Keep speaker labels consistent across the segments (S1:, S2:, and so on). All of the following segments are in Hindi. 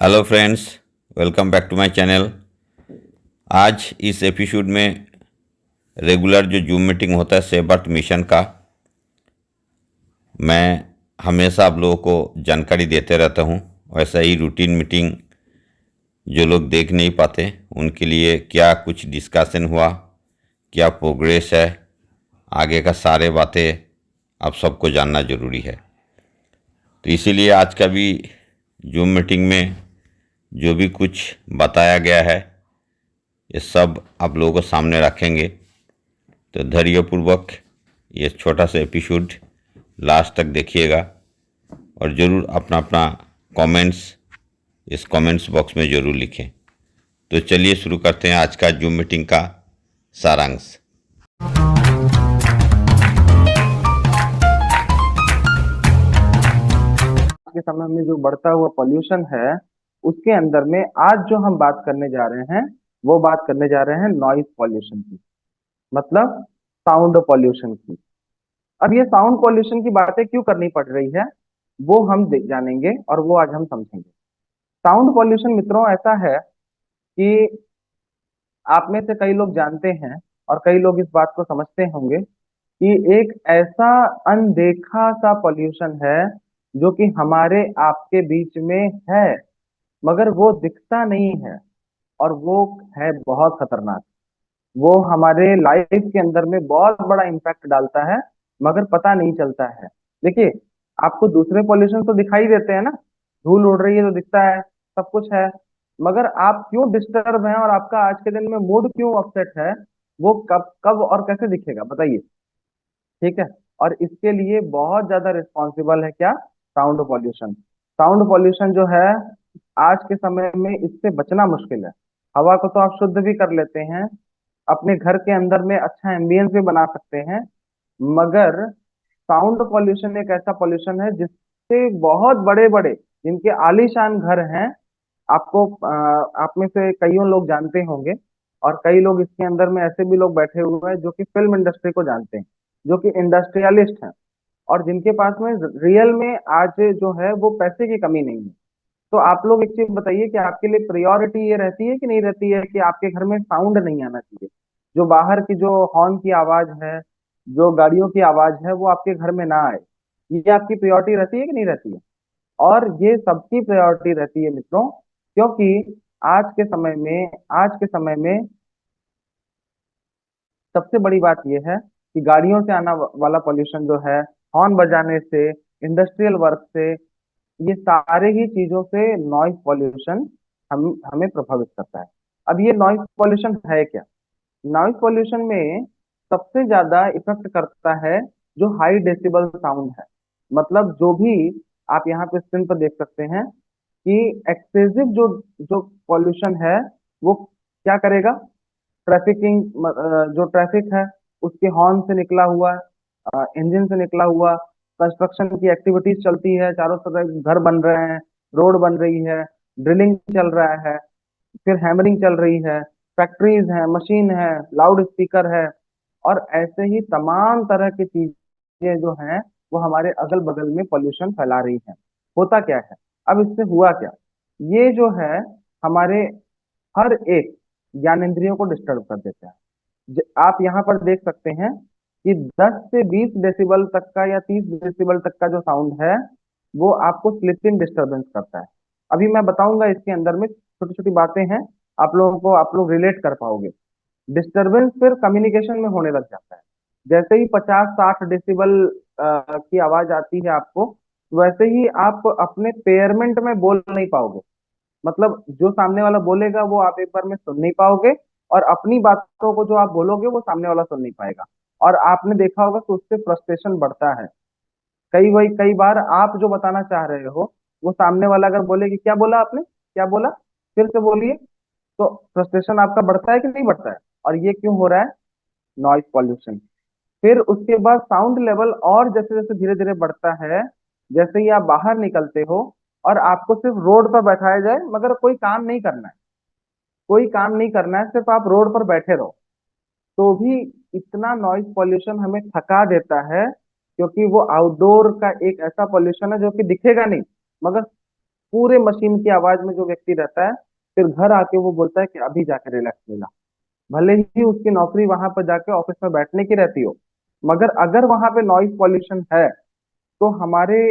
S1: Hello friends, welcome back to my channel. आज इस एपिसोड में रेगुलर जो जूम मीटिंग होता है सेव अर्थ मिशन का, मैं हमेशा आप लोगों को जानकारी देते रहता हूँ। वैसा ही रूटीन मीटिंग जो लोग देख नहीं पाते उनके लिए क्या कुछ डिस्कशन हुआ, क्या प्रोग्रेस है, आगे का सारे बातें आप सबको जानना ज़रूरी है। तो इसीलिए आज का भी जूम मीटिंग में जो भी कुछ बताया गया है ये सब आप लोगों को सामने रखेंगे। तो धैर्यपूर्वक ये छोटा सा एपिसोड लास्ट तक देखिएगा और ज़रूर अपना अपना कमेंट्स इस कमेंट्स बॉक्स में ज़रूर लिखें। तो चलिए शुरू करते हैं आज का जूम मीटिंग का सारांश।
S2: के समय में जो बढ़ता हुआ पॉल्यूशन है उसके अंदर में आज जो हम बात करने जा रहे हैं वो बात करने जा रहे हैं नॉइज पॉल्यूशन की। मतलब साउंड पॉल्यूशन की। अब ये साउंड पॉल्यूशन की बातें क्यों करनी पड़ रही है वो हम जानेंगे और वो आज हम समझेंगे। साउंड पॉल्यूशन मित्रों ऐसा है कि आप में से कई लोग जानते हैं और कई लोग इस बात को समझते होंगे कि एक ऐसा अनदेखा सा पॉल्यूशन है जो कि हमारे आपके बीच में है मगर वो दिखता नहीं है और वो है बहुत खतरनाक। वो हमारे लाइफ के अंदर में बहुत बड़ा इम्पैक्ट डालता है मगर पता नहीं चलता है। देखिए, आपको दूसरे पॉल्यूशन तो दिखाई देते हैं ना, धूल उड़ रही है तो दिखता है, सब कुछ है, मगर आप क्यों डिस्टर्ब हैं और आपका आज के दिन में मूड क्यों अपसेट है वो कब कब और कैसे दिखेगा बताइए। ठीक है। और इसके लिए बहुत ज्यादा रिस्पॉन्सिबल है क्या? Sound pollution. साउंड पॉल्यूशन जो है आज के समय में इससे बचना मुश्किल है। हवा को तो आप शुद्ध भी कर लेते हैं, अपने घर के अंदर में अच्छा एम्बियंस भी बना सकते हैं, मगर साउंड पॉल्यूशन एक ऐसा पॉल्यूशन है जिससे बहुत बड़े बड़े जिनके आलीशान घर हैं, आपको आप में से कईयों लोग जानते होंगे और कई लोग इसके अंदर में ऐसे भी लोग बैठे हुए हैं जो कि फिल्म इंडस्ट्री को जानते हैं, जो कि इंडस्ट्रियलिस्ट हैं और जिनके पास में रियल में आज जो है वो पैसे की कमी नहीं है। तो आप लोग एक चीज बताइए कि आपके लिए प्रायोरिटी ये रहती है कि नहीं रहती है कि आपके घर में साउंड नहीं आना चाहिए, जो बाहर की जो हॉर्न की आवाज है, जो गाड़ियों की आवाज है वो आपके घर में ना आए। ये आपकी प्रायोरिटी रहती है कि नहीं रहती है? और ये सबकी प्रायोरिटी रहती है मित्रों, क्योंकि आज के समय में सबसे बड़ी बात यह है कि गाड़ियों से आना वाला पोल्यूशन जो है, हॉर्न बजाने से, इंडस्ट्रियल वर्क से, ये सारे ही चीजों से नॉइज पॉल्यूशन हम हमें प्रभावित करता है। अब ये नॉइज पॉल्यूशन है क्या? नॉइज पॉल्यूशन में सबसे ज्यादा इफेक्ट करता है जो हाई डेसिबल साउंड है। मतलब जो भी आप यहाँ पे स्क्रीन पर देख सकते हैं कि एक्सेसिव जो जो पॉल्यूशन है वो क्या करेगा? ट्रैफिकिंग, जो ट्रैफिक है उसके हॉर्न से निकला हुआ, इंजन से निकला हुआ, कंस्ट्रक्शन की एक्टिविटीज चलती है, चारों तरफ घर बन रहे हैं, रोड बन रही है, ड्रिलिंग चल रहा है, फिर हैमरिंग चल रही है, फैक्ट्रीज है, मशीन है, लाउड स्पीकर है, और ऐसे ही तमाम तरह की चीजें जो हैं वो हमारे अगल बगल में पोल्यूशन फैला रही हैं। होता क्या है? अब इससे हुआ क्या? ये जो है हमारे हर एक ज्ञानेंद्रियों को डिस्टर्ब कर देता है। आप यहाँ पर देख सकते हैं कि 10 से 20 डेसिबल तक का या 30 डेसिबल तक का जो साउंड है वो आपको स्लीपिंग डिस्टरबेंस करता है। अभी मैं बताऊंगा इसके अंदर में छोटी छोटी बातें हैं, आप लोग रिलेट कर पाओगे। डिस्टरबेंस फिर कम्युनिकेशन में होने लग जाता है। जैसे ही 50-60 डेसिबल की आवाज आती है आपको, वैसे ही आप अपने पेयरमेंट में बोल नहीं पाओगे। मतलब जो सामने वाला बोलेगा वो आप एक बार में सुन नहीं पाओगे, और अपनी बातों को जो आप बोलोगे वो सामने वाला सुन नहीं पाएगा। और आपने देखा होगा कि उससे फ्रस्ट्रेशन बढ़ता है। कई बार आप जो बताना चाह रहे हो वो सामने वाला अगर बोले कि क्या बोला आपने, क्या बोला, फिर से बोलिए, तो फ्रस्ट्रेशन आपका बढ़ता है कि नहीं बढ़ता है? और ये क्यों हो रहा है? Noise pollution. फिर उसके बाद साउंड लेवल और जैसे जैसे धीरे धीरे बढ़ता है, जैसे ही आप बाहर निकलते हो और आपको सिर्फ रोड पर बैठाया जाए मगर कोई काम नहीं करना है, कोई काम नहीं करना है, सिर्फ आप रोड पर बैठे रहो, तो भी इतना नॉइज पॉल्यूशन हमें थका देता है, क्योंकि वो आउटडोर का एक ऐसा पॉल्यूशन है जो कि दिखेगा नहीं मगर पूरे मशीन की आवाज में जो व्यक्ति रहता है, फिर घर आके वो बोलता है कि अभी जाके रिलैक्स मिला। भले ही उसकी नौकरी वहां पर जाके ऑफिस में बैठने की रहती हो, मगर अगर वहां पे नॉइज पॉल्यूशन है तो हमारे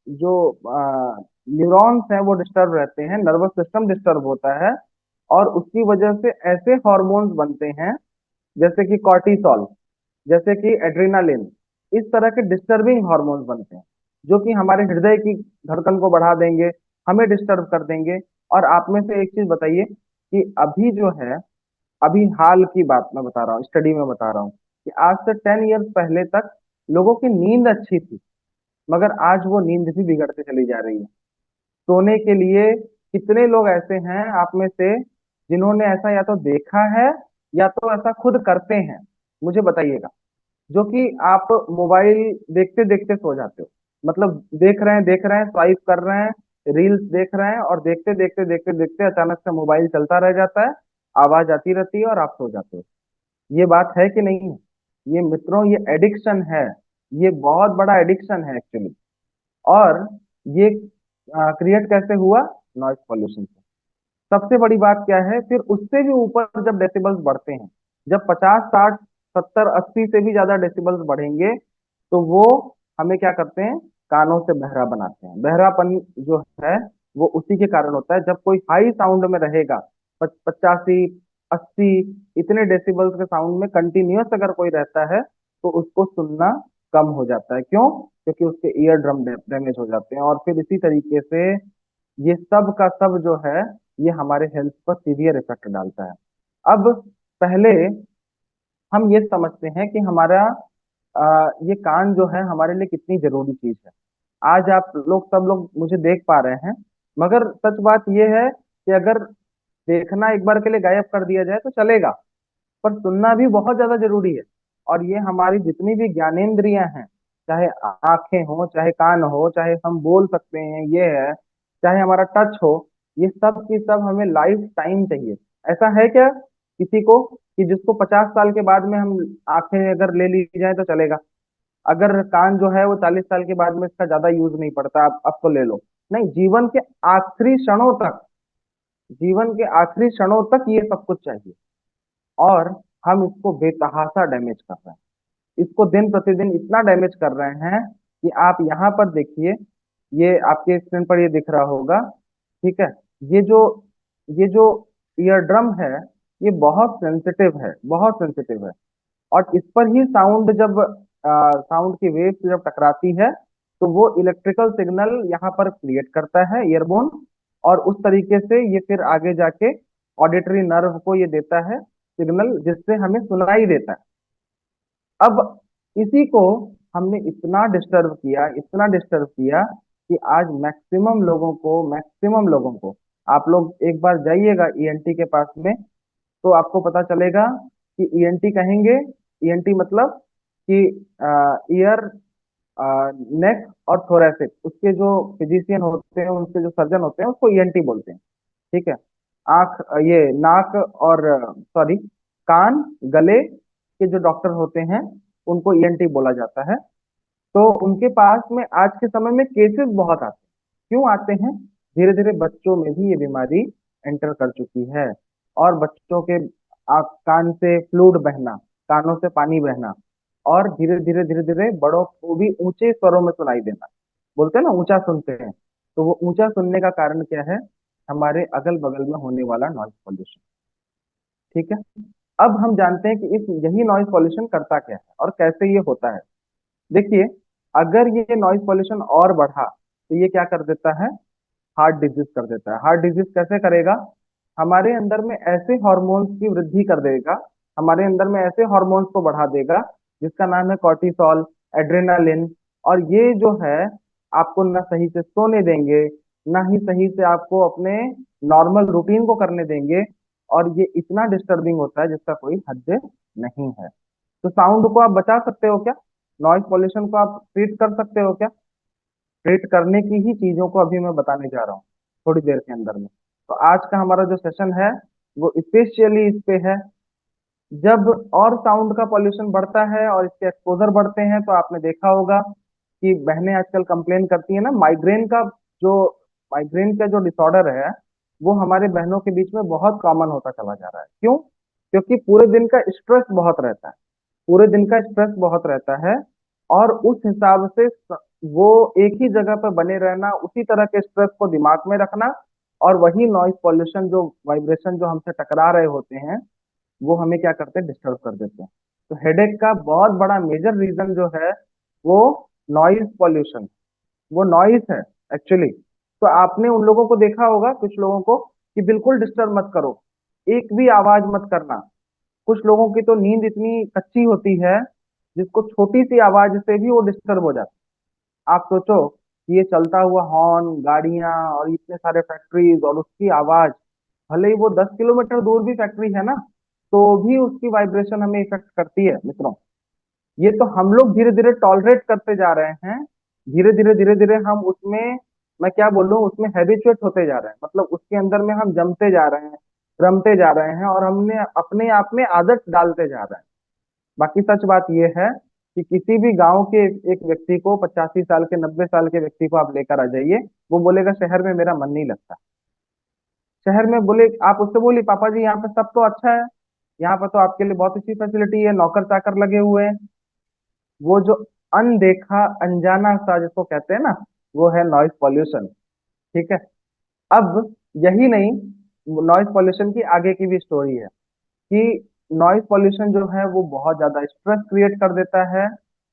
S2: जो न्यूरॉन्स हैं वो डिस्टर्ब रहते हैं, नर्वस सिस्टम डिस्टर्ब होता है, और उसकी वजह से ऐसे हॉर्मोन्स बनते हैं जैसे कि कॉर्टिसोल, जैसे कि एड्रेनालिन, इस तरह के डिस्टर्बिंग हार्मोन्स बनते हैं जो कि हमारे हृदय की धड़कन को बढ़ा देंगे, हमें डिस्टर्ब कर देंगे। और आप में से एक चीज बताइए कि अभी जो है, अभी हाल की बात मैं बता रहा हूँ, स्टडी में बता रहा हूँ कि आज से 10 इयर्स पहले तक लोगों की नींद अच्छी थी, मगर आज वो नींद भी बिगड़ते चली जा रही है। सोने के लिए कितने लोग ऐसे हैं आप में से जिन्होंने ऐसा या तो देखा है या तो ऐसा खुद करते हैं, मुझे बताइएगा। जो कि आप मोबाइल देखते देखते सो जाते हो, मतलब देख रहे हैं, स्वाइप कर रहे हैं, रील्स देख रहे हैं, और देखते देखते देखते देखते अचानक से मोबाइल चलता रह जाता है, आवाज आती रहती है और आप सो जाते हो। ये बात है कि नहीं है? ये मित्रों, ये एडिक्शन है, ये बहुत बड़ा एडिक्शन है एक्चुअली। और ये क्रिएट कैसे हुआ? नॉइस पॉल्यूशन से। सबसे बड़ी बात क्या है, फिर उससे भी ऊपर जब डेसिबल्स बढ़ते हैं, जब 50, 60, 70, 80 से भी ज्यादा डेसिबल्स बढ़ेंगे, तो वो हमें क्या करते हैं? कानों से बहरा बनाते हैं। बहरापन जो है वो उसी के कारण होता है जब कोई हाई साउंड में रहेगा। 85, 80 इतने डेसिबल्स के साउंड में कंटिन्यूअस अगर कोई रहता है तो उसको सुनना कम हो जाता है। क्यों? क्योंकि उसके ईयर ड्रम डैमेज हो जाते हैं, और फिर इसी तरीके से ये सब का सब जो है, ये हमारे हेल्थ पर सीवियर इफेक्ट डालता है। अब पहले हम ये समझते हैं कि हमारा ये कान जो है हमारे लिए कितनी जरूरी चीज है। आज आप लोग सब लोग मुझे देख पा रहे हैं, मगर सच बात ये है कि अगर देखना एक बार के लिए गायब कर दिया जाए तो चलेगा, पर सुनना भी बहुत ज्यादा जरूरी है। और ये हमारी जितनी भी ज्ञानेंद्रियां हैं, चाहे आंखें हो, चाहे कान हो, चाहे हम बोल सकते हैं ये है, चाहे हमारा टच हो, ये सब की सब हमें लाइफ टाइम चाहिए। ऐसा है क्या किसी को कि जिसको 50 साल के बाद में हम आंखें अगर ले ली जाए तो चलेगा? अगर कान जो है वो 40 साल के बाद में इसका ज्यादा यूज नहीं पड़ता, अब तो ले लो। नहीं, जीवन के आखिरी क्षणों तक, जीवन के आखिरी क्षणों तक ये सब कुछ चाहिए। और हम इसको बेतहाशा डैमेज कर रहे हैं, इसको दिन प्रतिदिन इतना डैमेज कर रहे हैं कि आप यहाँ पर देखिए, ये आपके स्क्रीन पर ये दिख रहा होगा, ठीक है? ये जो ये जो ईयर ड्रम है, ये बहुत सेंसिटिव है, बहुत सेंसिटिव है। और इस पर ही साउंड जब साउंड की वेव्स जब टकराती है तो वो इलेक्ट्रिकल सिग्नल यहाँ पर क्रिएट करता है, ईयरबोन। और उस तरीके से ये फिर आगे जाके ऑडिटरी नर्व को ये देता है सिग्नल, जिससे हमें सुनाई देता है। अब इसी को हमने इतना डिस्टर्ब किया, इतना डिस्टर्ब किया कि आज मैक्सिमम लोगों को, आप लोग एक बार जाइएगा ईएनटी के पास में, तो आपको पता चलेगा कि ईएनटी कहेंगे, ईएनटी मतलब कि ईयर, नेक और थोरेसिक, उसके जो फिजिशियन होते हैं, उनके जो सर्जन होते हैं, उसको ईएनटी बोलते हैं। ठीक है? आंख, ये नाक और सॉरी, कान, गले के जो डॉक्टर होते हैं उनको ईएनटी बोला जाता है। तो उनके पास में आज के समय में केसेस बहुत आते हैं। क्यों आते हैं? धीरे धीरे बच्चों में भी ये बीमारी एंटर कर चुकी है, और बच्चों के कान से फ्लूइड बहना, कानों से पानी बहना, और धीरे धीरे धीरे बड़ों को भी ऊंचे स्वरों में सुनाई देना। बोलते हैं ना, ऊंचा सुनते हैं। तो वो ऊंचा सुनने का कारण क्या है? हमारे अगल बगल में होने वाला नॉइज पॉल्यूशन। ठीक है? अब हम जानते हैं कि इस यही नॉइज पॉल्यूशन करता क्या है और कैसे ये होता है। देखिए, अगर ये नॉइज पॉल्यूशन और बढ़ा तो ये क्या कर देता है? हार्ट डिजीज कर देता है। हार्ट डिजीज कैसे करेगा? हमारे अंदर में ऐसे हार्मोन्स की वृद्धि कर देगा, हमारे अंदर में ऐसे हार्मोन्स को बढ़ा देगा जिसका नाम है कॉर्टिसोल, एड्रेनालिन। और ये जो है आपको ना सही से सोने देंगे, ना ही सही से आपको अपने नॉर्मल रूटीन को करने देंगे। और ये इतना डिस्टर्बिंग होता है जिसका कोई हद नहीं है। तो साउंड को आप बचा सकते हो क्या? नॉइज पॉल्यूशन को आप ट्रीट कर सकते हो क्या? ट्रीट करने की ही चीजों को अभी मैं बताने जा रहा हूँ थोड़ी देर के अंदर में। तो आज का हमारा जो सेशन है वो स्पेशली इस पे है। जब और साउंड का पॉल्यूशन बढ़ता है और इसके एक्सपोजर बढ़ते हैं तो आपने देखा होगा कि बहनें आजकल कंप्लेन करती है ना, माइग्रेन का जो माइग्रेन का जो डिसऑर्डर है वो हमारे बहनों के बीच में बहुत कॉमन होता चला जा रहा है। क्यों? क्योंकि पूरे दिन का स्ट्रेस बहुत रहता है, पूरे दिन का स्ट्रेस बहुत रहता है, और उस हिसाब से वो एक ही जगह पर बने रहना, उसी तरह के स्ट्रेस को दिमाग में रखना, और वही नॉइज पॉल्यूशन जो वाइब्रेशन जो हमसे टकरा रहे होते हैं वो हमें क्या करते हैं, डिस्टर्ब कर देते हैं। तो हेडेक का बहुत बड़ा मेजर रीजन जो है वो नॉइज पॉल्यूशन, वो नॉइस है एक्चुअली। तो आपने उन लोगों को देखा होगा, कुछ लोगों को, कि बिल्कुल डिस्टर्ब मत करो, एक भी आवाज मत करना। कुछ लोगों की तो नींद इतनी कच्ची होती है जिसको छोटी सी आवाज से भी वो डिस्टर्ब हो जाता है। आप सोचो कि ये चलता हुआ हॉर्न, गाड़ियां और इतने सारे फैक्ट्रीज और उसकी आवाज, भले ही वो 10 किलोमीटर दूर भी फैक्ट्री है ना, तो भी उसकी वाइब्रेशन हमें इफेक्ट करती है मित्रों। ये तो हम लोग धीरे धीरे टॉलरेट करते जा रहे हैं, धीरे धीरे हम उसमें, मैं क्या बोलूं, उसमें हैबिचुएट होते जा रहे हैं, मतलब उसके अंदर में हम जमते जा रहे हैं, रमते जा रहे हैं, और हमने अपने आप में आदत डालते जा रहे हैं। बाकी सच बात यह है कि किसी भी गांव के एक व्यक्ति को, 85 साल के, 90 साल के व्यक्ति को आप लेकर आ जाइए, वो बोलेगा शहर में मेरा मन नहीं लगता। शहर में बोले, आप उससे बोलिए पापा जी यहाँ पे सब तो अच्छा है, यहाँ पर तो आपके लिए बहुत अच्छी फैसिलिटी है, नौकर चाकर लगे हुए हैं। वो जो अनदेखा अनजाना सा जिसको कहते हैं ना, वो है नॉइज पॉल्यूशन। ठीक है। अब यही नहीं, नॉइज पॉल्यूशन की आगे की भी स्टोरी है कि नॉइज पॉल्यूशन जो है वो बहुत ज्यादा स्ट्रेस क्रिएट कर देता है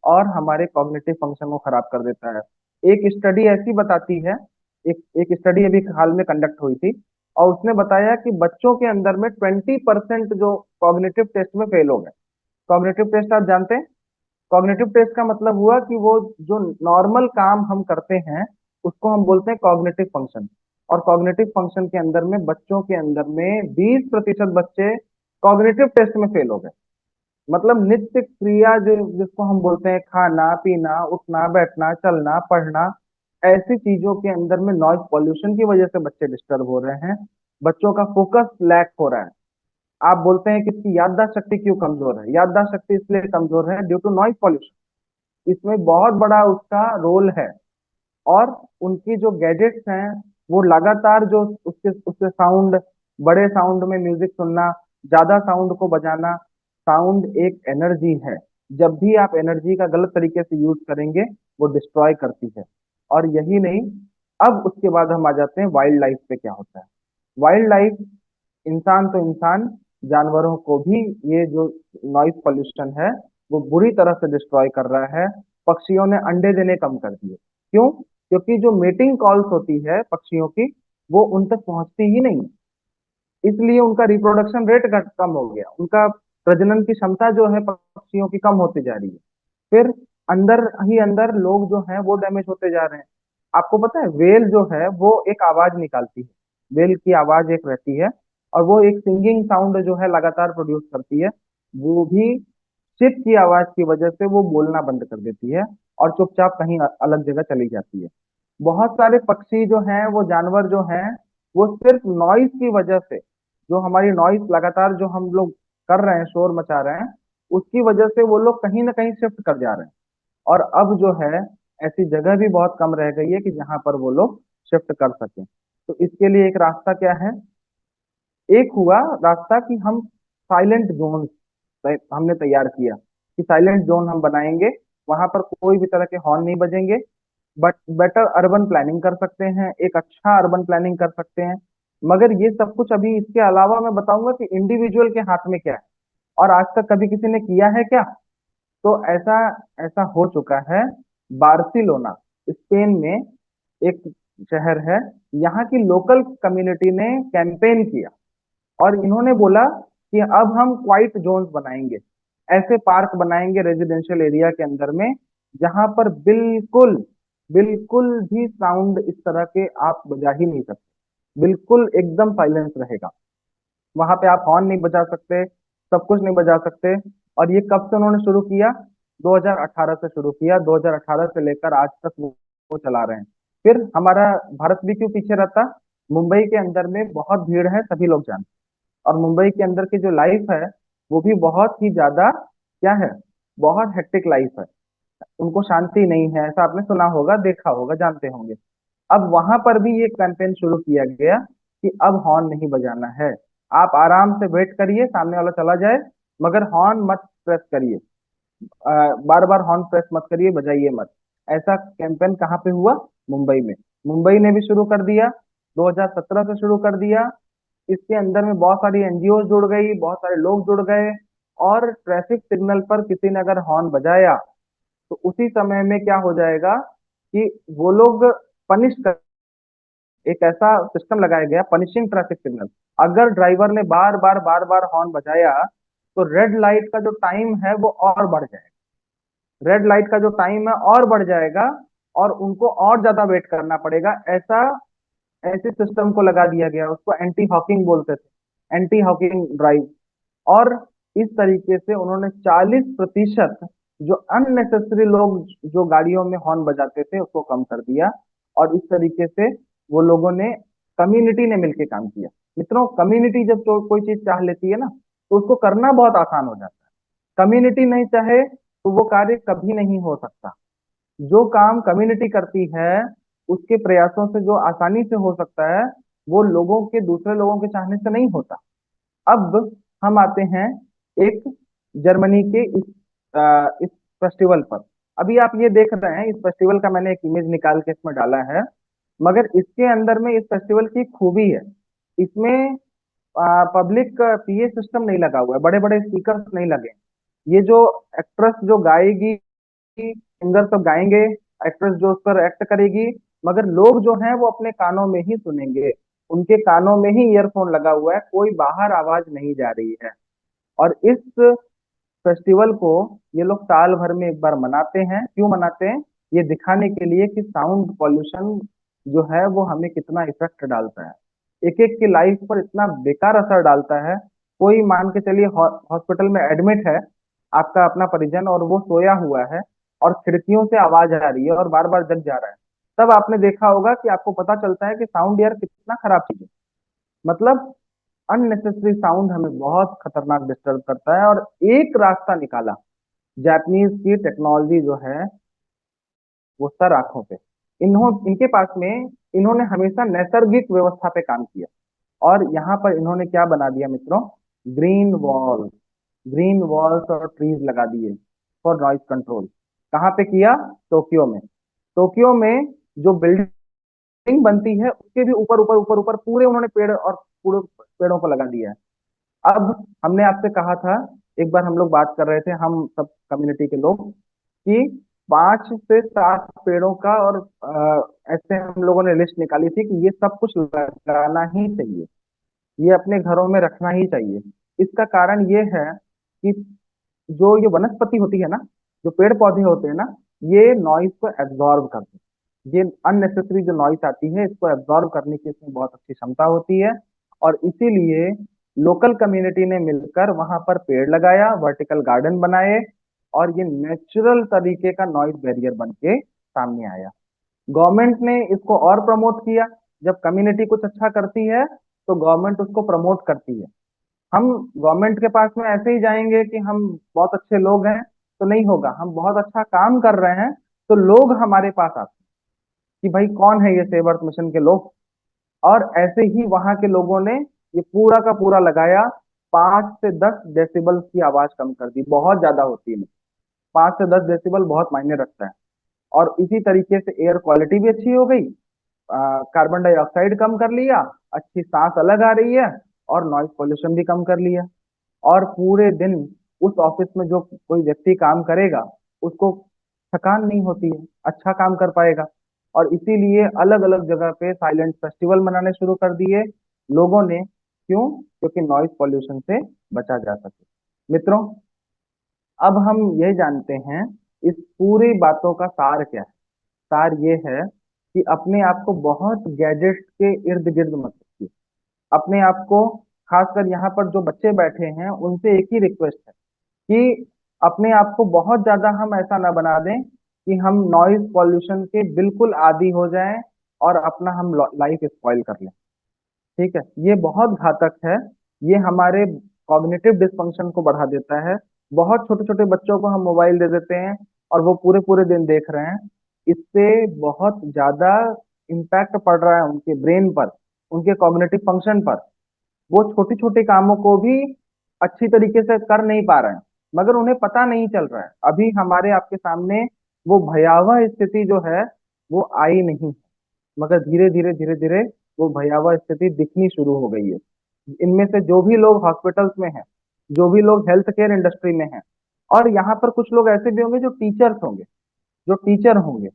S2: और हमारे कॉग्निटिव फंक्शन को खराब कर देता है। एक स्टडी ऐसी बताती है, एक एक स्टडी अभी हाल में कंडक्ट हुई थी, और उसने बताया कि बच्चों के अंदर में 20% जो कॉग्निटिव टेस्ट में फेल हो गए। कॉग्निटिव टेस्ट आप जानते हैं? कॉग्निटिव टेस्ट का मतलब हुआ कि वो जो नॉर्मल काम हम करते हैं उसको हम बोलते हैं कॉग्निटिव फंक्शन। और कॉग्निटिव फंक्शन के अंदर में बच्चों के अंदर में 20% बच्चे कॉग्निटिव टेस्ट में फेल हो गए। मतलब नित्य क्रिया जो जिसको हम बोलते हैं, खाना पीना, उठना बैठना, चलना पढ़ना, ऐसी चीजों के अंदर में नॉइज पॉल्यूशन की वजह से बच्चे डिस्टर्ब हो रहे हैं। बच्चों का फोकस लैक हो रहा है। आप बोलते हैं कि इसकी याददाश्त शक्ति क्यों कमजोर है? याददाश्त शक्ति इसलिए कमजोर है ड्यू टू नॉइज पॉल्यूशन, इसमें बहुत बड़ा उसका रोल है। और उनकी जो गैजेट्स हैं वो लगातार जो उसके उससे साउंड, बड़े साउंड में म्यूजिक सुनना, ज्यादा साउंड को बजाना, साउंड एक एनर्जी है। जब भी आप एनर्जी का गलत तरीके से यूज करेंगे वो डिस्ट्रॉय करती है। और यही नहीं, अब उसके बाद हम आ जाते हैं वाइल्ड लाइफ पे। क्या होता है वाइल्ड लाइफ? इंसान तो इंसान, जानवरों को भी ये जो नॉइज पोल्यूशन है वो बुरी तरह से डिस्ट्रॉय कर रहा है। पक्षियों ने अंडे देने कम कर दिए। क्यों? क्योंकि जो मीटिंग कॉल्स होती है पक्षियों की, वो उन तक पहुंचती ही नहीं, इसलिए उनका रिप्रोडक्शन रेट कम हो गया, उनका प्रजनन की क्षमता जो है पक्षियों की कम होती जा रही है। फिर अंदर ही अंदर लोग जो हैं वो डैमेज होते जा रहे हैं। आपको पता है वेल जो है वो एक आवाज निकालती है, वेल की आवाज एक रहती है, और वो एक सिंगिंग साउंड जो है लगातार प्रोड्यूस करती है। वो भी शिप की आवाज की वजह से वो बोलना बंद कर देती है और चुपचाप कहीं अलग जगह चली जाती है। बहुत सारे पक्षी जो हैं, वो जानवर जो हैं, वो सिर्फ नॉइस की वजह से, जो हमारी नॉइस लगातार जो हम लोग कर रहे हैं, शोर मचा रहे हैं, उसकी वजह से वो लोग कहीं ना कहीं शिफ्ट कर जा रहे हैं। और अब जो है ऐसी जगह भी बहुत कम रह गई है कि जहां पर वो लोग शिफ्ट कर सकें। तो इसके लिए एक रास्ता क्या है? एक हुआ रास्ता कि हम साइलेंट जोन हमने तैयार किया, कि साइलेंट जोन हम बनाएंगे, वहां पर कोई भी तरह के हॉर्न नहीं बजेंगे। बट बेटर अर्बन प्लानिंग कर सकते हैं, एक अच्छा अर्बन प्लानिंग कर सकते हैं। मगर ये सब कुछ अभी, इसके अलावा मैं बताऊंगा कि इंडिविजुअल के हाथ में क्या है, और आज तक कभी किसी ने किया है क्या? तो ऐसा ऐसा हो चुका है। बार्सिलोना, स्पेन में एक शहर है, यहाँ की लोकल कम्युनिटी ने कैंपेन किया, और इन्होंने बोला कि अब हम क्वाइट जोन्स बनाएंगे, ऐसे पार्क बनाएंगे रेजिडेंशियल एरिया के अंदर में, जहां पर बिल्कुल बिल्कुल भी साउंड इस तरह के आप बजा ही नहीं सकते, बिल्कुल एकदम साइलेंस रहेगा। वहां पे आप हॉर्न नहीं बजा सकते, सब कुछ नहीं बजा सकते। और ये कब से उन्होंने शुरू किया? 2018 से शुरू किया, 2018 से लेकर आज तक वो चला रहे हैं। फिर हमारा भारत भी क्यों पीछे रहता? मुंबई के अंदर में बहुत भीड़ है, सभी लोग जानते हैं, और मुंबई के अंदर की जो लाइफ है वो भी बहुत ही ज्यादा, क्या है, बहुत हेक्टिक लाइफ है। उनको शांति नहीं है, ऐसा आपने सुना होगा, देखा होगा, जानते होंगे। अब वहां पर भी ये कैंपेन शुरू किया गया कि अब हॉर्न नहीं बजाना है, आप आराम से वेट करिए, सामने वाला चला जाए, मगर हॉर्न मत प्रेस करिए, बार बार हॉर्न प्रेस मत करिए, बजाइए मत। ऐसा कैंपेन कहाँ पे हुआ? मुंबई में। मुंबई ने भी शुरू कर दिया, 2017 से शुरू कर दिया। इसके अंदर में बहुत सारी एनजीओ जुड़ गई, बहुत सारे लोग जुड़ गए, और ट्रैफिक सिग्नल पर किसी ने अगर हॉर्न बजाया तो उसी समय में क्या हो जाएगा कि वो लोग पनिश कर, एक ऐसा सिस्टम लगाया गया पनिशिंग ट्रैफिक सिग्नल। अगर ड्राइवर ने बार बार हॉर्न बजाया तो रेड लाइट का जो टाइम है वो और बढ़ जाएगा, रेड लाइट का जो टाइम है और बढ़ जाएगा, और उनको और ज्यादा वेट करना पड़ेगा। ऐसा ऐसे सिस्टम को लगा दिया गया, उसको एंटी हॉकिंग बोलते थे, एंटी हॉकिंग ड्राइव। और इस तरीके से उन्होंने 40% जो अननेसेसरी लोग जो गाड़ियों में हॉर्न बजाते थे उसको कम कर दिया। और इस तरीके से वो लोगों ने, कम्युनिटी ने मिलकर काम किया। मित्रों, कम्युनिटी जब तो कोई चीज चाह लेती है ना, तो उसको करना बहुत आसान हो जाता है। कम्युनिटी नहीं चाहे तो वो कार्य कभी नहीं हो सकता। जो काम कम्युनिटी करती है उसके प्रयासों से जो आसानी से हो सकता है, वो लोगों के, दूसरे लोगों के चाहने से नहीं होता। अब हम आते हैं एक जर्मनी के इस फेस्टिवल पर। अभी आप ये देख रहे हैं, इस फेस्टिवल का मैंने एक इमेज निकाल के इसमें डाला है। मगर इसके अंदर में इस फेस्टिवल की खूबी है, इसमें पब्लिक पीए सिस्टम नहीं लगा हुआ है, बड़े बड़े स्पीकर नहीं लगे। ये जो एक्ट्रेस जो गाएगी, सिंगर सब गाएंगे, एक्ट्रेस जो उस पर एक्ट करेगी, मगर लोग जो हैं वो अपने कानों में ही सुनेंगे, उनके कानों में ही ईयरफोन लगा हुआ है, कोई बाहर आवाज नहीं जा रही है। और इस फेस्टिवल को ये लोग साल भर में एक बार मनाते हैं। क्यों मनाते हैं? ये दिखाने के लिए कि साउंड पॉल्यूशन जो है वो हमें कितना इफेक्ट डालता है, एक एक की लाइफ पर इतना बेकार असर डालता है। कोई मान के चलिए हॉस्पिटल में एडमिट है, आपका अपना परिजन, और वो सोया हुआ है और खिड़कियों से आवाज आ रही है और बार बार जग जा रहा है, तब आपने देखा होगा कि आपको पता चलता है कि साउंड यार कितना खराब चीज है। मतलब अननेसेसरी साउंड हमें बहुत खतरनाक डिस्टर्ब करता है। और एक रास्ता निकाला जापानीज की टेक्नोलॉजी जो है वो सर आंखों पे, इनके पास में, इन्होंने हमेशा नैसर्गिक व्यवस्था पे काम किया। और यहाँ पर इन्होंने क्या बना दिया मित्रों? ग्रीन वॉल, ग्रीन वॉल्स और ट्रीज लगा दिए फॉर नॉइज कंट्रोल। कहाँ पे किया? टोक्यो में। टोक्यो में जो बिल्डिंग बनती है उसके भी ऊपर ऊपर ऊपर ऊपर पूरे उन्होंने पेड़ और पूरे पेड़ों को लगा दिया है। अब हमने आपसे कहा था, एक बार हम लोग बात कर रहे थे, हम सब कम्युनिटी के लोग, कि 5 से 7 पेड़ों का, और ऐसे हम लोगों ने लिस्ट निकाली थी कि ये सब कुछ लगाना ही चाहिए, ये अपने घरों में रखना ही चाहिए। इसका कारण ये है कि जो ये वनस्पति होती है ना, जो पेड़ पौधे होते हैं ना, ये नॉइज को एब्जॉर्ब करते हैं। ये अननेसेसरी जो नॉइज आती है इसको एब्जॉर्ब करने की इसमें बहुत अच्छी क्षमता होती है। और इसीलिए लोकल कम्युनिटी ने मिलकर वहां पर पेड़ लगाया, वर्टिकल गार्डन बनाए, और ये नेचुरल तरीके का नॉइज बैरियर बन के सामने आया। गवर्नमेंट ने इसको और प्रमोट किया। जब कम्युनिटी कुछ अच्छा करती है तो गवर्नमेंट उसको प्रमोट करती है। हम गवर्नमेंट के पास में ऐसे ही जाएंगे कि हम बहुत अच्छे लोग हैं तो नहीं होगा, हम बहुत अच्छा काम कर रहे हैं तो लोग हमारे पास आते हैं कि भाई कौन है ये सेव अर्थ मिशन के लोग। और ऐसे ही वहां के लोगों ने ये पूरा का पूरा लगाया, 5 से 10 डेसिबल की आवाज कम कर दी, बहुत ज्यादा होती है। 5 से 10 डेसिबल बहुत मायने रखता है। और इसी तरीके से एयर क्वालिटी भी अच्छी हो गई, कार्बन डाइऑक्साइड कम कर लिया, अच्छी सांस अलग आ रही है, और नॉइज पोल्यूशन भी कम कर लिया। और पूरे दिन उस ऑफिस में जो कोई व्यक्ति काम करेगा उसको थकान नहीं होती है, अच्छा काम कर पाएगा। और इसीलिए अलग अलग जगह पे साइलेंट फेस्टिवल मनाने शुरू कर दिए लोगों ने। क्यों? क्योंकि नॉइज पोल्यूशन से बचा जा सके। मित्रों, अब हम ये जानते हैं इस पूरी बातों का सार क्या है। सार ये है कि अपने आप को बहुत गैजेट के इर्द गिर्द मत रखिए। अपने आप को, खासकर यहाँ पर जो बच्चे बैठे हैं उनसे एक ही रिक्वेस्ट है कि अपने आप को बहुत ज्यादा हम ऐसा ना बना दें कि हम नॉइज पॉल्यूशन के बिल्कुल आदी हो जाएं और अपना हम लाइफ स्पॉइल कर लें। ठीक है, ये बहुत घातक है। ये हमारे कॉग्निटिव डिसफंक्शन को बढ़ा देता है। बहुत छोटे छोटे बच्चों को हम मोबाइल दे देते हैं और वो पूरे पूरे दिन देख रहे हैं। इससे बहुत ज्यादा इम्पैक्ट पड़ रहा है उनके ब्रेन पर, उनके कॉग्निटिव फंक्शन पर, वो छोटे छोटे कामों को भी अच्छी तरीके से कर नहीं पा रहे हैं, मगर उन्हें पता नहीं चल रहा है। अभी हमारे आपके सामने वो भयावह स्थिति जो है वो आई नहीं, मगर धीरे धीरे वो भयावह स्थिति दिखनी शुरू हो गई है। इनमें से जो भी लोग हॉस्पिटल्स में हैं, जो भी लोग हेल्थ केयर इंडस्ट्री में हैं, और यहाँ पर कुछ लोग ऐसे भी होंगे जो टीचर्स होंगे, जो टीचर होंगे,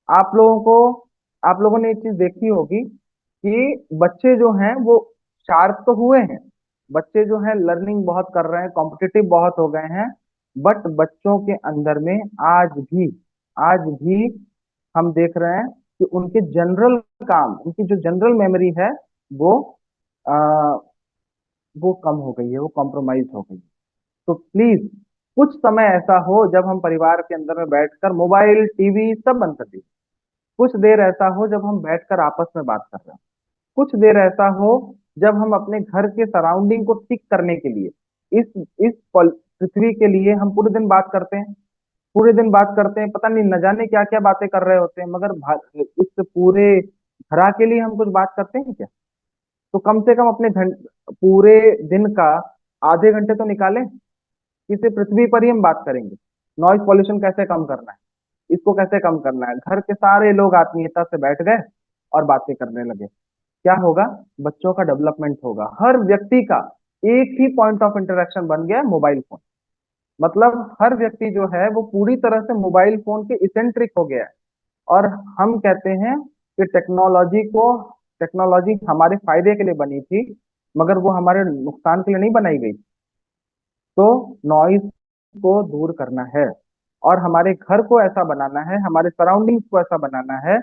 S2: आप लोगों को आप लोगों ने एक चीज देखी होगी कि बच्चे जो हैं वो शार्प तो हुए हैं, बच्चे जो हैं लर्निंग बहुत कर रहे हैं, कॉम्पिटिटिव बहुत हो गए हैं, बट बच्चों के अंदर में आज भी हम देख रहे हैं कि उनके जनरल काम, उनकी जो जनरल मेमोरी है वो आ, वो कम हो गई है, वो कॉम्प्रोमाइज हो गई है। तो प्लीज कुछ समय ऐसा हो जब हम परिवार के अंदर में बैठकर मोबाइल टीवी सब बंद कर दीजिए। कुछ देर ऐसा हो जब हम बैठकर आपस में बात कर रहे हैं। कुछ देर ऐसा हो जब हम अपने घर के सराउंडिंग को ठीक करने के लिए, पृथ्वी के लिए हम पूरे दिन बात करते हैं, पूरे दिन बात करते हैं, पता नहीं न जाने क्या क्या बातें कर रहे होते हैं, मगर इस पूरे धरा के लिए हम कुछ बात करते हैं क्या? तो कम से कम अपने पूरे दिन का आधे घंटे तो निकालें, किसी पृथ्वी पर ही हम बात करेंगे। नॉइज पॉल्यूशन कैसे कम करना है, इसको कैसे कम करना है, घर के सारे लोग आत्मीयता से बैठ गए और बातें करने लगे, क्या होगा? बच्चों का डेवलपमेंट होगा। हर व्यक्ति का एक ही पॉइंट ऑफ इंटरेक्शन बन गया मोबाइल फोन, मतलब हर व्यक्ति जो है वो पूरी तरह से मोबाइल फोन के इसेंट्रिक हो गया है। और हम कहते हैं कि टेक्नोलॉजी हमारे फायदे के लिए बनी थी, मगर वो हमारे नुकसान के लिए नहीं बनाई गई। तो नॉइज को दूर करना है, और हमारे घर को ऐसा बनाना है, हमारे सराउंडिंग्स को ऐसा बनाना है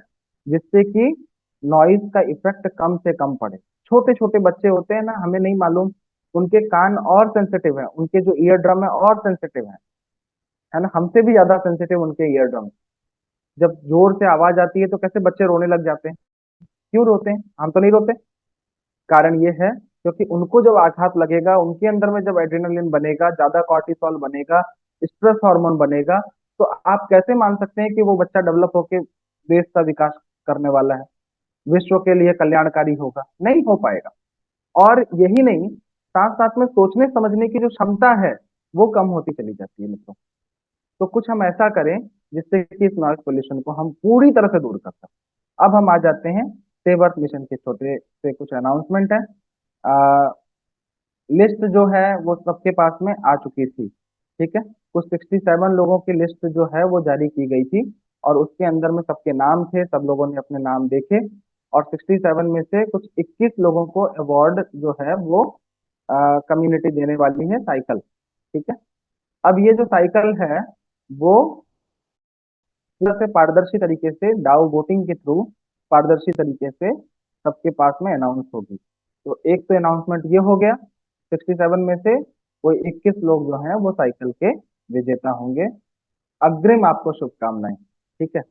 S2: जिससे कि नॉइज का इफेक्ट कम से कम पड़े। छोटे छोटे बच्चे होते हैं ना, हमें नहीं मालूम, उनके कान और सेंसिटिव है, उनके जो ईयर ड्रम है और सेंसिटिव है ना, हमसे भी ज्यादा सेंसिटिव उनके ईयर ड्रम। जब जोर से आवाज आती है तो कैसे बच्चे रोने लग जाते हैं? क्यों रोते हैं? हम तो नहीं रोते। कारण ये है क्योंकि उनको जब आघात लगेगा, उनके अंदर में जब एड्रेनलिन बनेगा, ज्यादा कॉर्टिसोल बनेगा, स्ट्रेस हार्मोन बनेगा, तो आप कैसे मान सकते हैं कि वो बच्चा डेवलप होके देश का विकास करने वाला है, विश्व के लिए कल्याणकारी होगा? नहीं हो पाएगा। और यही नहीं, साथ साथ में सोचने समझने की जो क्षमता है वो कम होती चली जाती है मित्रों। तो कुछ हम ऐसा करें जिससे कि इस नॉइज पोल्यूशन को हम पूरी तरह से दूर कर सकते। अब हम आ जाते हैं सेव अर्थ मिशन के छोटे से कुछ अनाउंसमेंट है। लिस्ट जो है वो सबके पास में आ चुकी थी, ठीक है। कुछ 67 लोगों की लिस्ट जो है वो जारी की गई थी, और उसके अंदर में सबके नाम थे, सब लोगों ने अपने नाम देखे, और 67 में से कुछ 21 लोगों को अवार्ड जो है वो कम्युनिटी देने वाली है, साइकिल, ठीक है। अब ये जो साइकिल है वो पूरा से पारदर्शी तरीके से डाउ वोटिंग के थ्रू पारदर्शी तरीके से सबके पास में अनाउंस होगी। तो एक तो अनाउंसमेंट ये हो गया, 67 में से कोई 21 लोग जो हैं वो साइकिल के विजेता होंगे। अग्रिम आपको शुभकामनाएं, ठीक है।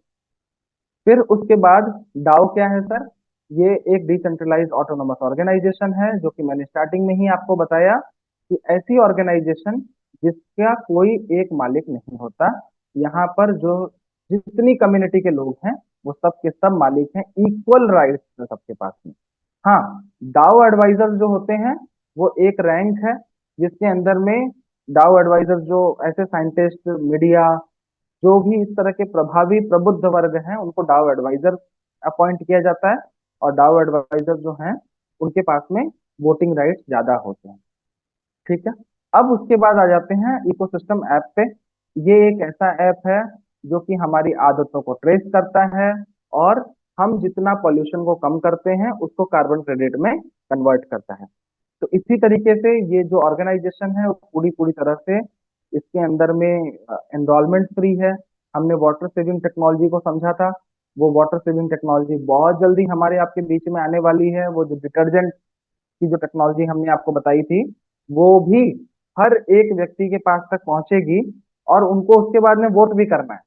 S2: फिर उसके बाद डाउ क्या है सर? ये एक डिसेंट्रलाइज ऑटोनोमस ऑर्गेनाइजेशन है, जो कि मैंने स्टार्टिंग में ही आपको बताया कि ऐसी ऑर्गेनाइजेशन जिसका कोई एक मालिक नहीं होता। यहाँ पर जो जितनी कम्युनिटी के लोग हैं वो सब के सब मालिक हैं, इक्वल राइट्स है सबके पास में। हाँ, डाउ एडवाइजर जो होते हैं वो एक रैंक है जिसके अंदर में डाउ एडवाइजर जो ऐसे साइंटिस्ट, मीडिया, जो भी इस तरह के प्रभावी प्रबुद्ध वर्ग हैं उनको डाउ एडवाइजर अपॉइंट किया जाता है, और डाउ एडवाइजर जो हैं उनके पास में वोटिंग राइट्स ज्यादा होते हैं, ठीक है। अब उसके बाद आ जाते हैं इकोसिस्टम ऐप पे। ये एक ऐसा ऐप है जो कि हमारी आदतों को ट्रेस करता है, और हम जितना पॉल्यूशन को कम करते हैं उसको कार्बन क्रेडिट में कन्वर्ट करता है। तो इसी तरीके से ये जो ऑर्गेनाइजेशन है वो पूरी पूरी तरह से इसके अंदर में एनरोलमेंट फ्री है। हमने वाटर सेविंग टेक्नोलॉजी को समझा था, वो वाटर सेविंग टेक्नोलॉजी बहुत जल्दी हमारे आपके बीच में आने वाली है। वो जो डिटर्जेंट की जो टेक्नोलॉजी हमने आपको बताई थी वो भी हर एक व्यक्ति के पास तक पहुंचेगी, और उनको उसके बाद में वोट भी करना है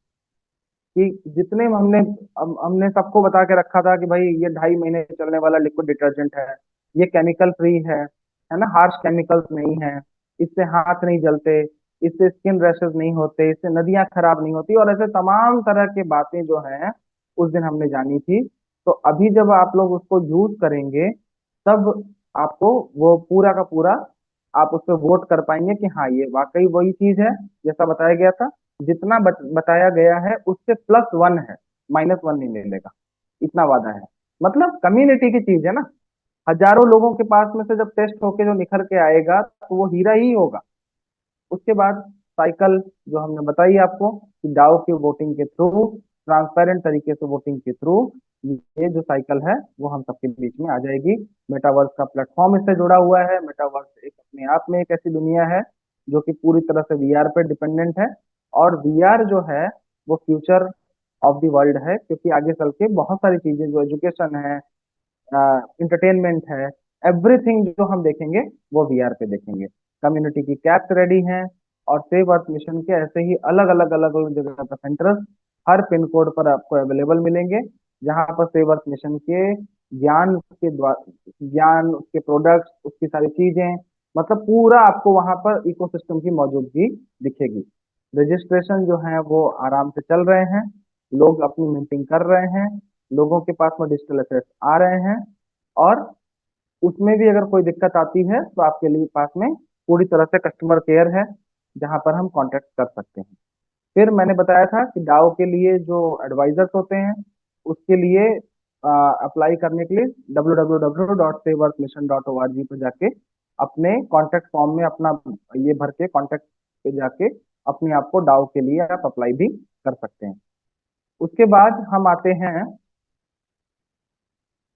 S2: कि जितने हमने सबको बता के रखा था कि भाई ये 2.5 महीने चलने वाला लिक्विड डिटर्जेंट है, ये केमिकल फ्री है ना, हार्श केमिकल्स नहीं है, इससे हाथ नहीं जलते, इससे स्किन रैशेस नहीं होते, इससे नदियां खराब नहीं होती, और ऐसे तमाम तरह की बातें जो हैं उस दिन हमने जानी थी। तो अभी जब आप लोग उसको यूज करेंगे, तब आपको वो पूरा का पूरा आप उस पर वोट कर पाएंगे कि हाँ ये वाकई वही चीज है जैसा बताया गया था। जितना बताया गया है उससे +1 है, -1 नहीं मिलेगा, इतना वादा है। मतलब कम्युनिटी की चीज है ना, हजारों लोगों के पास में से जब टेस्ट होके जो निखर के आएगा तो वो हीरा ही होगा। उसके बाद साइकिल जो हमने बताई आपको कि डाउ की वोटिंग के थ्रू, ट्रांसपेरेंट तरीके से वोटिंग के थ्रू, ये जो साइकिल है वो हम सबके बीच में आ जाएगी। मेटावर्स का प्लेटफॉर्म इससे जुड़ा हुआ है। मेटावर्स एक अपने आप में एक ऐसी दुनिया है जो कि पूरी तरह से वीआर पे डिपेंडेंट है। और वीआर जो है वो फ्यूचर ऑफ द वर्ल्ड है, क्योंकि आगे चल के बहुत सारी चीजें जो एजुकेशन है, इंटरटेनमेंट है, एवरीथिंग जो हम देखेंगे वो वीआर पे देखेंगे। कम्युनिटी की कैप्स रेडी हैं, और सेव अर्थ मिशन के ऐसे ही अलग अलग जगह पर सेंटर्स हर पिन कोड पर आपको अवेलेबल मिलेंगे, जहां पर सेव अर्थ मिशन के ज्ञान के द्वारा, ज्ञान, उसके प्रोडक्ट्स, उसकी सारी चीजें, मतलब पूरा आपको वहां पर इकोसिस्टम की मौजूदगी दिखेगी। रजिस्ट्रेशन जो है वो आराम से चल रहे हैं, लोग अपनी मीटिंग कर रहे हैं, लोगों के पास में डिजिटल एसेट्स आ रहे हैं। और उसमें भी अगर कोई दिक्कत आती है तो आपके लिए पास में पूरी तरह से कस्टमर केयर है, जहां पर हम कांटेक्ट कर सकते हैं। फिर मैंने बताया था कि डाओ के लिए जो एडवाइजर्स होते हैं, उसके लिए अप्लाई करने के लिए www.saveearthmission.org पर जाके अपने कॉन्टेक्ट फॉर्म में अपना ये भर के कॉन्टेक्ट पे जाके अपने आप को डाओ के लिए आप अप्लाई भी कर सकते हैं। उसके बाद हम आते हैं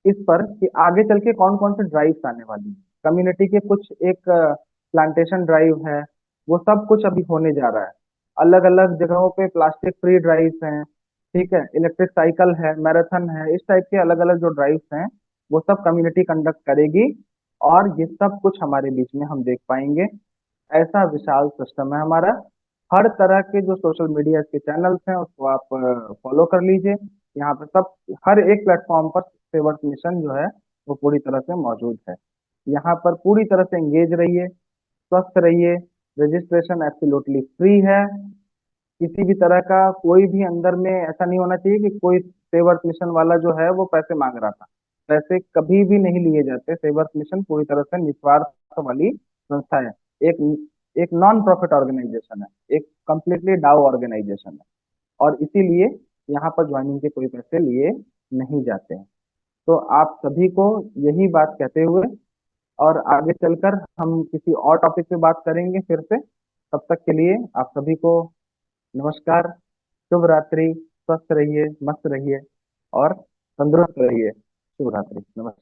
S2: इस पर कि आगे चल के कौन कौन से ड्राइव्स आने वाली हैं। कम्युनिटी के कुछ एक प्लांटेशन ड्राइव है, वो सब कुछ अभी होने जा रहा है। अलग अलग जगहों पे प्लास्टिक फ्री ड्राइव्स हैं, ठीक है, इलेक्ट्रिक साइकिल है, मैराथन है, इस टाइप के अलग अलग जो ड्राइव्स हैं वो सब कम्युनिटी कंडक्ट करेगी। और ये सब कुछ हमारे बीच में हम देख पाएंगे। ऐसा विशाल सिस्टम है हमारा। हर तरह के जो सोशल मीडिया के चैनल्स हैं उसको आप फॉलो कर लीजिए। यहाँ पे सब, हर एक प्लेटफॉर्म पर सेवर्स मिशन जो है वो पूरी तरह से मौजूद है। यहाँ पर पूरी तरह से एंगेज रहिए, स्वस्थ रहिए। रजिस्ट्रेशन एब्सोल्युटली फ्री है। किसी भी तरह का कोई भी अंदर में ऐसा नहीं होना चाहिए कि कोई सेवर्स मिशन वाला जो है वो पैसे मांग रहा था। पैसे कभी भी नहीं लिए जाते। सेवर्स मिशन पूरी तरह से निस्वार्थ वाली संस्था है। एक एक नॉन प्रॉफिट ऑर्गेनाइजेशन है, एक कंप्लीटली डाउ ऑर्गेनाइजेशन है। और इसीलिए यहाँ पर ज्वाइनिंग के कोई पैसे लिए नहीं जाते हैं। तो आप सभी को यही बात कहते हुए, और आगे चलकर हम किसी और टॉपिक पे बात करेंगे फिर से। तब तक के लिए आप सभी को नमस्कार, शुभ रात्रि, स्वस्थ रहिए, मस्त रहिए और तंदुरुस्त रहिए। शुभ रात्रि, नमस्कार।